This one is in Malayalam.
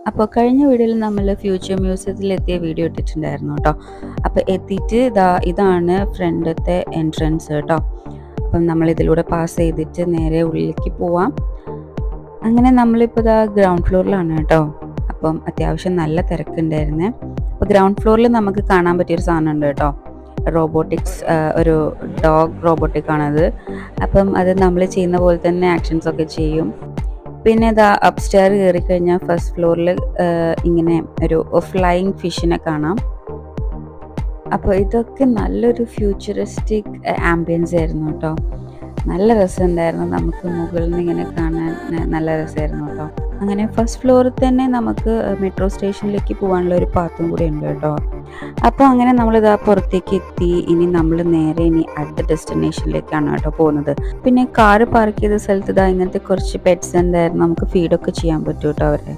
അപ്പോൾ കഴിഞ്ഞ വീഡിയോയിൽ നമ്മൾ ഫ്യൂച്ചർ മ്യൂസിയത്തിൽ എത്തിയ വീഡിയോ ഇട്ടിട്ടുണ്ടായിരുന്നു കേട്ടോ. അപ്പോൾ എത്തിയിട്ട് ഇതാണ് ഫ്രണ്ടത്തെ എൻട്രൻസ് കേട്ടോ. അപ്പം നമ്മൾ ഇതിലൂടെ പാസ് ചെയ്തിട്ട് നേരെ ഉള്ളിലേക്ക് പോവാം. അങ്ങനെ നമ്മളിപ്പോൾ ഗ്രൗണ്ട് ഫ്ലോറിലാണ് കേട്ടോ. അപ്പം അത്യാവശ്യം നല്ല തിരക്കുണ്ടായിരുന്നേ. അപ്പോൾ ഗ്രൗണ്ട് ഫ്ലോറിൽ നമുക്ക് കാണാൻ പറ്റിയൊരു സാധനം ഉണ്ട് കേട്ടോ. റോബോട്ടിക്സ്, ഒരു ഡോഗ് റോബോട്ടിക്കാണത്. അപ്പം അത് നമ്മൾ ചെയ്യുന്ന പോലെ തന്നെ ആക്ഷൻസ് ഒക്കെ ചെയ്യും. പിന്നെ അപ്സ്റ്റെയർ കയറി കഴിഞ്ഞാൽ ഫസ്റ്റ് ഫ്ലോറിൽ ഇങ്ങനെ ഒരു ഫ്ലൈയിങ് ഫിഷിനെ കാണാം. അപ്പോൾ ഇതൊക്കെ നല്ലൊരു ഫ്യൂച്ചറിസ്റ്റിക് ആംബിയൻസ് ആയിരുന്നു കേട്ടോ. നല്ല രസമുണ്ടായിരുന്നു, നമുക്ക് മുകളിൽ നിന്ന് ഇങ്ങനെ കാണാൻ നല്ല രസമായിരുന്നു കേട്ടോ. അങ്ങനെ ഫസ്റ്റ് ഫ്ലോറിൽ തന്നെ നമുക്ക് മെട്രോ സ്റ്റേഷനിലേക്ക് പോകാനുള്ള ഒരു പാത്തും കൂടി ഉണ്ട് കേട്ടോ. അപ്പോൾ അങ്ങനെ നമ്മളിതാ പുറത്തേക്ക് എത്തി. ഇനി നമ്മൾ നേരെ അടുത്ത ഡെസ്റ്റിനേഷനിലേക്കാണ് കേട്ടോ പോകുന്നത്. പിന്നെ കാറ് പാർക്ക് ചെയ്ത സ്ഥലത്ത് ഇങ്ങനത്തെ കുറച്ച് പെറ്റ്സ് ഉണ്ടായിരുന്നു, നമുക്ക് ഫീഡൊക്കെ ചെയ്യാൻ പറ്റും കേട്ടോ അവരെ.